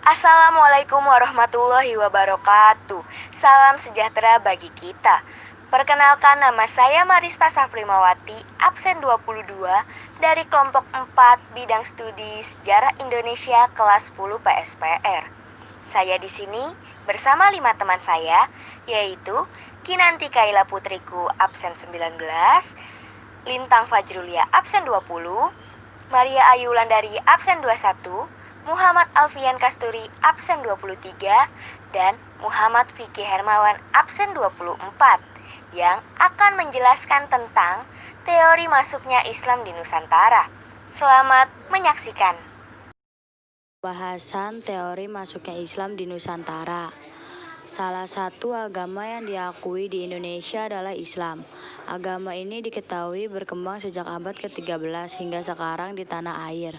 Assalamualaikum warahmatullahi wabarakatuh. Salam sejahtera bagi kita. Perkenalkan, nama saya Marista Safrimawati, absen 22 dari kelompok 4 bidang studi Sejarah Indonesia kelas 10 PSPR. Saya di sini bersama 5 teman saya, yaitu Kinanti Kaila Putriku absen 19, Lintang Fajrulia absen 20, Maria Ayu Landari absen 21, Muhammad Alfian Kasturi absen 23, dan Muhammad Vicky Hermawan absen 24 yang akan menjelaskan tentang teori masuknya Islam di Nusantara. Selamat menyaksikan. Bahasan teori masuknya Islam di Nusantara. Salah satu agama yang diakui di Indonesia adalah Islam. Agama ini diketahui berkembang sejak abad ke-13 hingga sekarang di tanah air.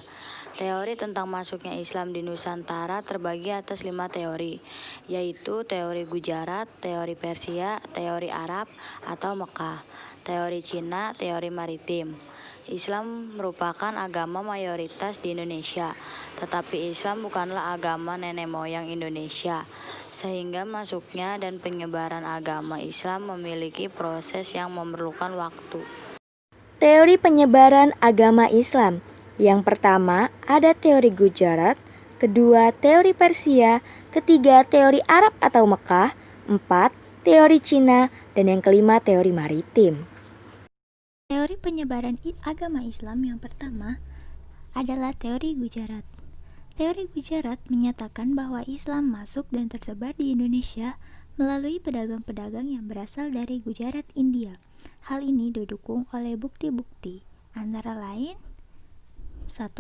Teori tentang masuknya Islam di Nusantara terbagi atas 5 teori, yaitu teori Gujarat, teori Persia, teori Arab atau Mekah, teori Cina, teori maritim. Islam merupakan agama mayoritas di Indonesia, tetapi Islam bukanlah agama nenek moyang Indonesia, sehingga masuknya dan penyebaran agama Islam memiliki proses yang memerlukan waktu. Teori penyebaran agama Islam. Yang pertama ada teori Gujarat, kedua teori Persia, ketiga teori Arab atau Mekah, 4 teori Cina, dan yang kelima teori maritim. Teori penyebaran agama Islam yang pertama adalah teori Gujarat. Teori Gujarat menyatakan bahwa Islam masuk dan tersebar di Indonesia melalui pedagang-pedagang yang berasal dari Gujarat, India. Hal ini didukung oleh bukti-bukti, antara lain 1.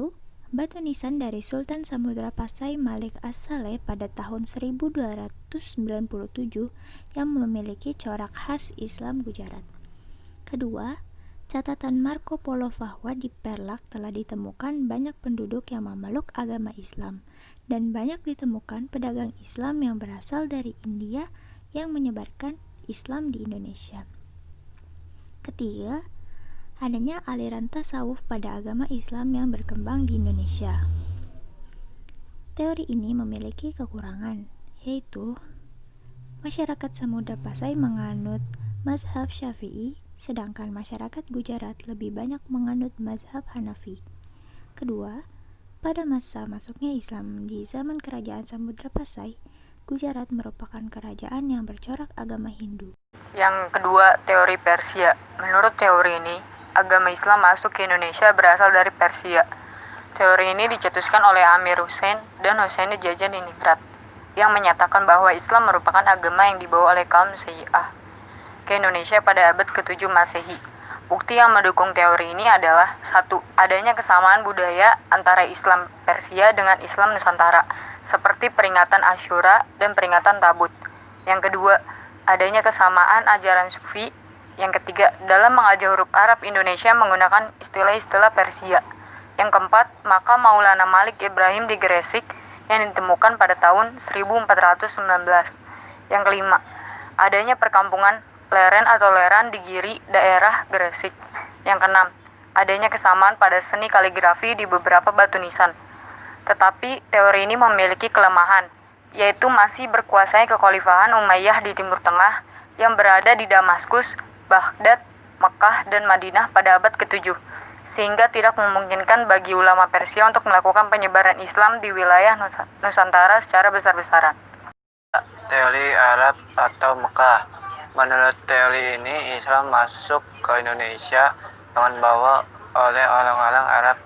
Batu nisan dari Sultan Samudra Pasai Malik As-Saleh pada tahun 1297 yang memiliki corak khas Islam Gujarat. Kedua, catatan Marco Polo bahwa di Perlak telah ditemukan banyak penduduk yang memeluk agama Islam dan banyak ditemukan pedagang Islam yang berasal dari India yang menyebarkan Islam di Indonesia. Ketiga, adanya aliran tasawuf pada agama Islam yang berkembang di Indonesia. Teori ini memiliki kekurangan, yaitu masyarakat Samudra Pasai menganut mazhab Syafi'i, sedangkan masyarakat Gujarat lebih banyak menganut mazhab Hanafi. Kedua, pada masa masuknya Islam di zaman kerajaan Samudra Pasai, Gujarat merupakan kerajaan yang bercorak agama Hindu. Yang kedua, teori Persia. Menurut teori ini, agama Islam masuk ke Indonesia berasal dari Persia. Teori ini dicetuskan oleh Amir Hussein dan Hussein Jajaningrat, yang menyatakan bahwa Islam merupakan agama yang dibawa oleh kaum Syiah ke Indonesia pada abad ke-7 Masehi. Bukti yang mendukung teori ini adalah 1. Adanya kesamaan budaya antara Islam Persia dengan Islam Nusantara, seperti peringatan Asyura dan peringatan Tabut. Yang kedua, adanya kesamaan ajaran Sufi. Yang ketiga, dalam mengajar huruf Arab Indonesia menggunakan istilah-istilah Persia. Yang keempat, makam Maulana Malik Ibrahim di Gresik yang ditemukan pada tahun 1419. Yang kelima, adanya perkampungan Leren atau Leran di Giri, daerah Gresik. Yang keenam, adanya kesamaan pada seni kaligrafi di beberapa batu nisan. Tetapi teori ini memiliki kelemahan, yaitu masih berkuasanya kekhalifahan Umayyah di Timur Tengah yang berada di Damaskus, Baghdad, Mekah, dan Madinah pada abad ke-7, sehingga tidak memungkinkan bagi ulama Persia untuk melakukan penyebaran Islam di wilayah Nusantara secara besar-besaran. Teori Arab atau Mekah. Menurut teori ini, Islam masuk ke Indonesia dengan dibawa oleh orang-orang Arab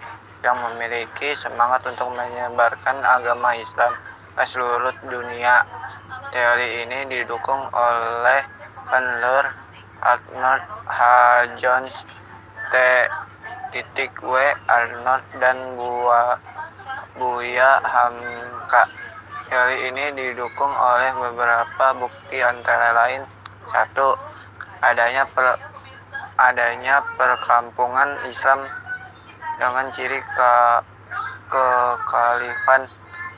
yang memiliki semangat untuk menyebarkan agama Islam ke seluruh dunia. Teori ini didukung oleh penelur Arnold H. Jones, T.W. Arnold, dan Buya Hamka. Teori ini didukung oleh beberapa bukti antara lain 1. Adanya perkampungan Islam dengan ciri kekhalifan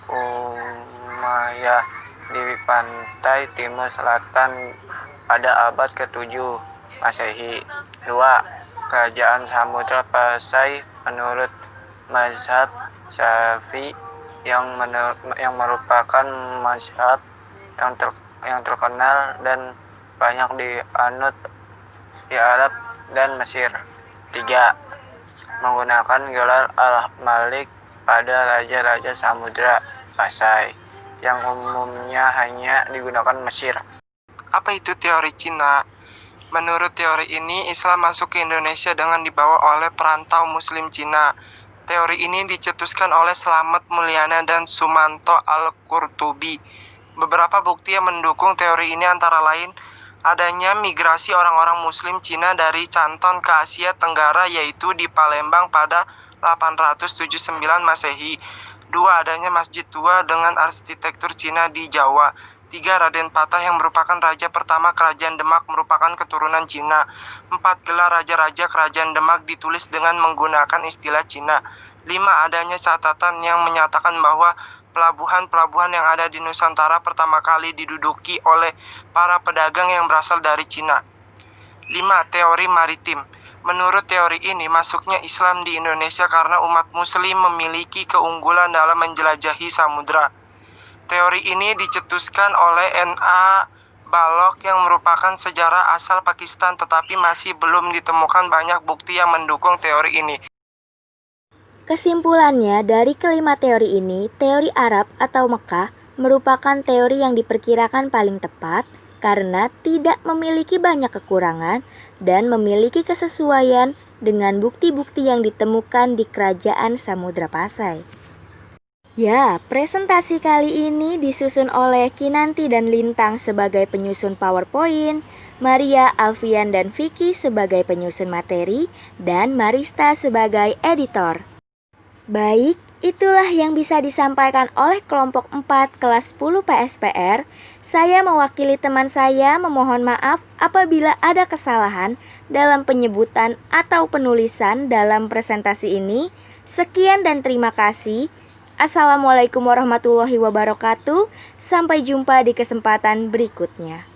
Umayyah di pantai timur selatan pada abad ke-7 Masehi. 2. Kerajaan Samudra Pasai menurut mazhab Syafi'i yang merupakan mazhab yang terkenal dan banyak dianut di Arab dan Mesir. 3. Menggunakan gelar Al-Malik pada raja-raja Samudra Pasai yang umumnya hanya digunakan Mesir. Apa itu teori Cina? Menurut teori ini, Islam masuk ke Indonesia dengan dibawa oleh perantau Muslim Cina. Teori ini dicetuskan oleh Slamet Mulyana dan Sumanto Al-Qurtubi. Beberapa bukti yang mendukung teori ini antara lain adanya migrasi orang-orang Muslim Cina dari Canton ke Asia Tenggara, yaitu di Palembang pada 879 Masehi. 2. Adanya masjid tua dengan arsitektur Cina di Jawa. 3. Raden Patah yang merupakan raja pertama Kerajaan Demak merupakan keturunan Cina. 4. Gelar raja-raja Kerajaan Demak ditulis dengan menggunakan istilah Cina. 5. Adanya catatan yang menyatakan bahwa pelabuhan-pelabuhan yang ada di Nusantara pertama kali diduduki oleh para pedagang yang berasal dari Cina. 5. Teori maritim. Menurut teori ini, masuknya Islam di Indonesia karena umat Muslim memiliki keunggulan dalam menjelajahi samudra. Teori ini dicetuskan oleh N.A. Balok yang merupakan sejarah asal Pakistan, tetapi masih belum ditemukan banyak bukti yang mendukung teori ini. Kesimpulannya, dari kelima teori ini, teori Arab atau Mekah merupakan teori yang diperkirakan paling tepat karena tidak memiliki banyak kekurangan dan memiliki kesesuaian dengan bukti-bukti yang ditemukan di Kerajaan Samudra Pasai. Ya, presentasi kali ini disusun oleh Kinanti dan Lintang sebagai penyusun PowerPoint, Maria, Alfian, dan Vicky sebagai penyusun materi, dan Marista sebagai editor. Baik, itulah yang bisa disampaikan oleh kelompok 4 kelas 10 PSPR. Saya mewakili teman saya memohon maaf apabila ada kesalahan dalam penyebutan atau penulisan dalam presentasi ini. Sekian dan terima kasih. Assalamualaikum warahmatullahi wabarakatuh. Sampai jumpa di kesempatan berikutnya.